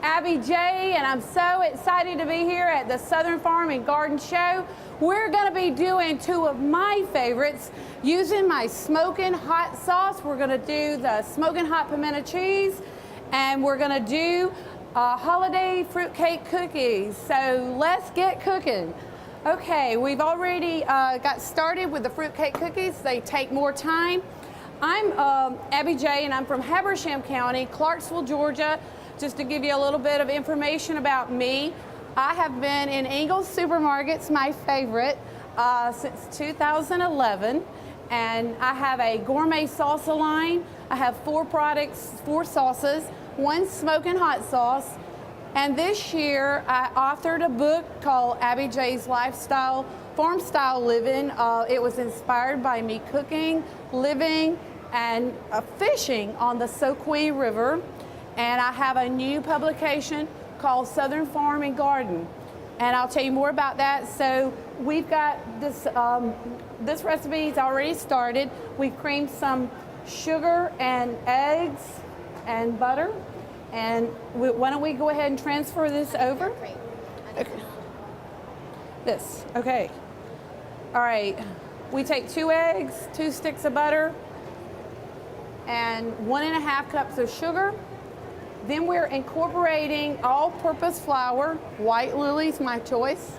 Abby J, and I'm so excited to be here at the Southern Farm and Garden Show. We're going to be doing two of my favorites using my smoking hot sauce. We're going to do the smoking hot pimento cheese, and we're going to do holiday fruitcake cookies. So let's get cooking. Okay, we've already got started with the fruitcake cookies. They take more time. I'm Abby J, and I'm from Habersham County, Clarksville, Georgia. Just to give you a little bit of information about me, I have been in Ingles supermarkets, my favorite, since 2011, and I have a gourmet salsa line. I have 4 products, 4 sauces, 1 smoking hot sauce, and this year I authored a book called Abby J's Lifestyle Farm Style Living. It was inspired by me cooking, living, and fishing on the Soquay River. And I have a new publication called Southern Farm and Garden, and I'll tell you more about that. So we've got this, this recipe is already started. We've creamed some sugar and eggs and butter, and why don't we go ahead and transfer this over? Okay. This, okay. All right, we take 2 eggs, 2 sticks of butter, and 1½ cups of sugar. Then we're incorporating all-purpose flour, white Lilies, my choice,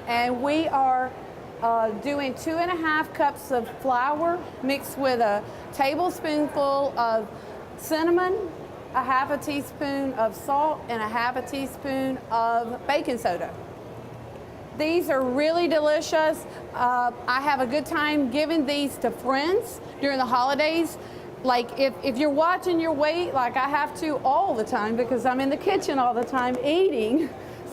and we are doing 2½ cups of flour mixed with a tablespoonful of cinnamon, a ½ teaspoon of salt, and a ½ teaspoon of baking soda. These are really delicious. I have a good time giving these to friends during the holidays. Like if you're watching your weight, like I have to all the time because I'm in the kitchen all the time eating.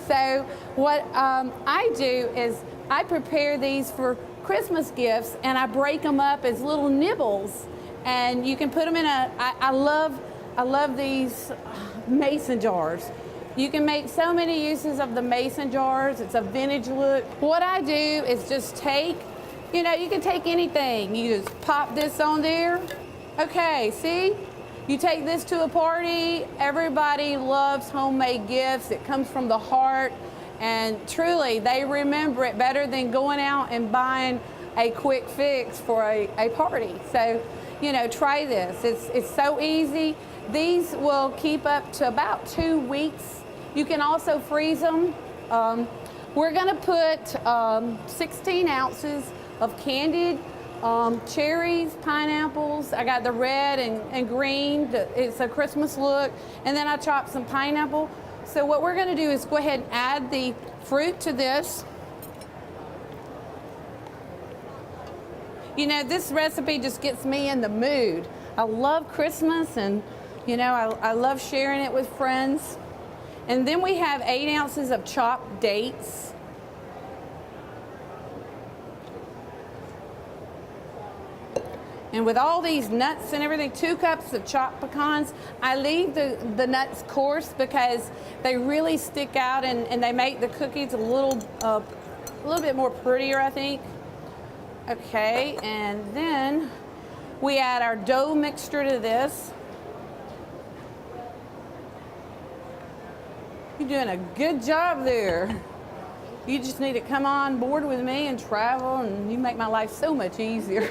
So what I do is I prepare these for Christmas gifts, and I break them up as little nibbles, and you can put them in I love these mason jars. You can make so many uses of the mason jars. It's a vintage look. What I do is just take, you can take anything. You just pop this on there. Okay, see? You take this to a party. Everybody loves homemade gifts. It comes from the heart, and truly, they remember it better than going out and buying a quick fix for a party. So, try this. It's so easy. These will keep up to about 2 weeks. You can also freeze them. We're gonna put 16 ounces of candied cherries, pineapples. I got the red and green. It's a Christmas look. And then I chopped some pineapple. So what we're going to do is go ahead and add the fruit to this. This recipe just gets me in the mood. I love Christmas, and I love sharing it with friends. And then we have 8 ounces of chopped dates. And with all these nuts and everything, 2 cups of chopped pecans. I leave the nuts coarse because they really stick out, and they make the cookies a little bit more prettier, I think. Okay, and then we add our dough mixture to this. You're doing a good job there. You just need to come on board with me and travel, and you make my life so much easier.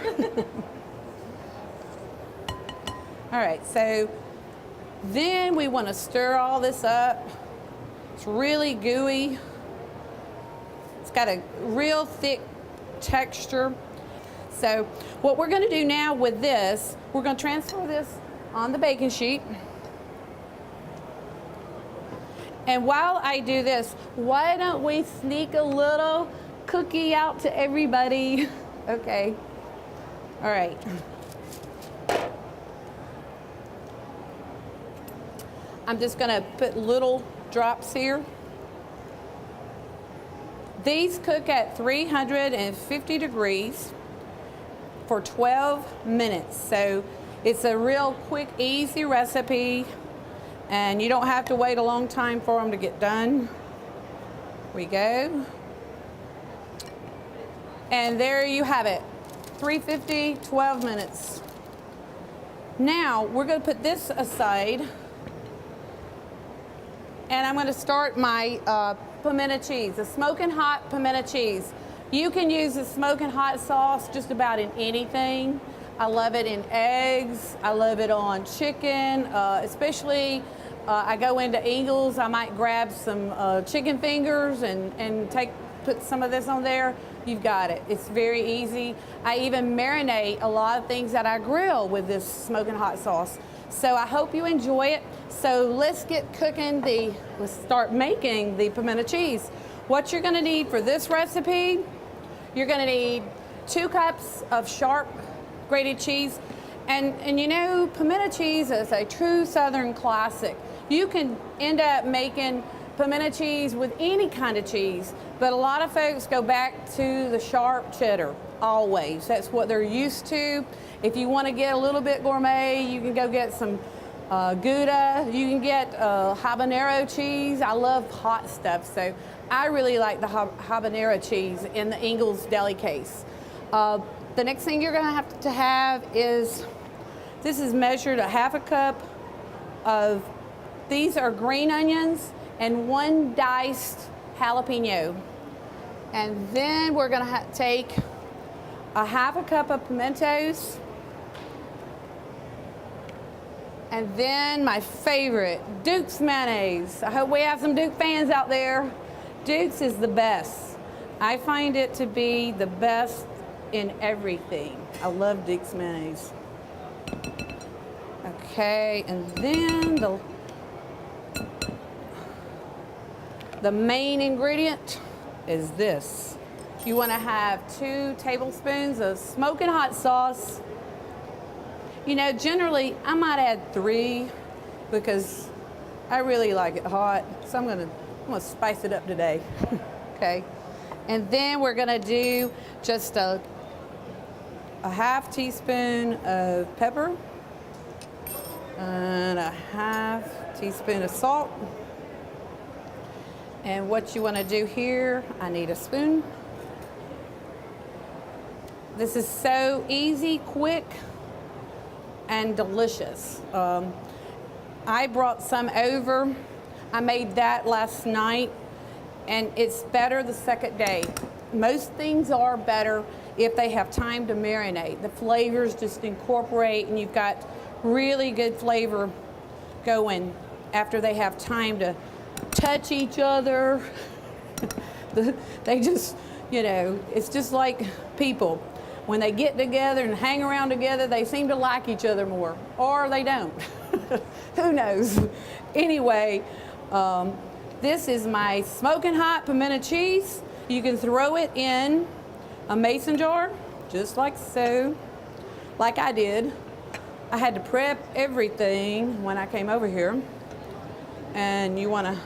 All right, so then we want to stir all this up. It's really gooey. It's got a real thick texture. So what we're going to do now with this, we're going to transfer this on the baking sheet. And while I do this, why don't we sneak a little cookie out to everybody? Okay. All right. I'm just going to put little drops here. These cook at 350 degrees for 12 minutes. So it's a real quick, easy recipe, and you don't have to wait a long time for them to get done. Here we go. And there you have it. 350, 12 minutes. Now we're going to put this aside. And I'm going to start my pimento cheese, the smoking hot pimento cheese. You can use the smoking hot sauce just about in anything. I love it in eggs. I love it on chicken, especially I go into Ingles. I might grab some chicken fingers and put some of this on there. You've got it. It's very easy. I even marinate a lot of things that I grill with this smoking hot sauce. So I hope you enjoy it. So let's get cooking let's start making the pimento cheese. What you're gonna need for this recipe, you're gonna need 2 cups of sharp grated cheese. And you know, pimento cheese is a true Southern classic. You can end up making pimento cheese with any kind of cheese, but a lot of folks go back to the sharp cheddar always. That's what they're used to. If you want to get a little bit gourmet, you can go get some Gouda. You can get habanero cheese. I love hot stuff, so I really like the habanero cheese in the Ingles deli case. The next thing you're going to have is, this is measured a 1/2 cup of, these are green onions, and 1 diced jalapeno. And then we're going to take a 1/2 cup of pimentos. And then my favorite, Duke's mayonnaise. I hope we have some Duke fans out there. Duke's is the best. I find it to be the best in everything. I love Duke's mayonnaise. Okay, and then the main ingredient is this. You want to have 2 tablespoons of smoking hot sauce. You know, generally I might add 3 because I really like it hot. So I'm gonna spice it up today. Okay, and then we're gonna do just a 1/2 teaspoon of pepper and a 1/2 teaspoon of salt. And what you want to do here, I need a spoon. This is so easy, quick, and delicious. I brought some over. I made that last night, and it's better the second day. Most things are better if they have time to marinate. The flavors just incorporate, and you've got really good flavor going after they have time to touch each other. They just, you know, it's just like people. When they get together and hang around together, they seem to like each other more, or they don't. Who knows? Anyway, this is my smoking hot pimento cheese. You can throw it in a mason jar, just like so, like I did. I had to prep everything when I came over here. And you want to,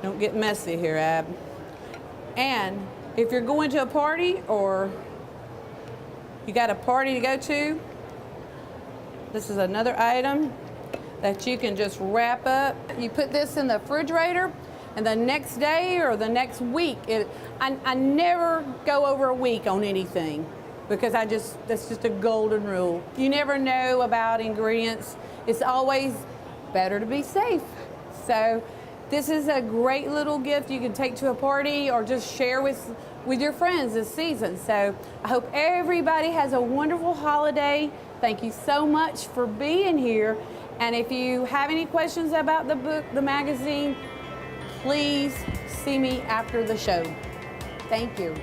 don't get messy here, Ab. And if you're going to a party or you got a party to go to, this is another item that you can just wrap up. You put this in the refrigerator, and the next day or the next week, I never go over a week on anything because that's just a golden rule. You never know about ingredients. It's always better to be safe. So this is a great little gift you can take to a party or just share with your friends this season. So I hope everybody has a wonderful holiday. Thank you so much for being here. And if you have any questions about the book, the magazine, please see me after the show. Thank you.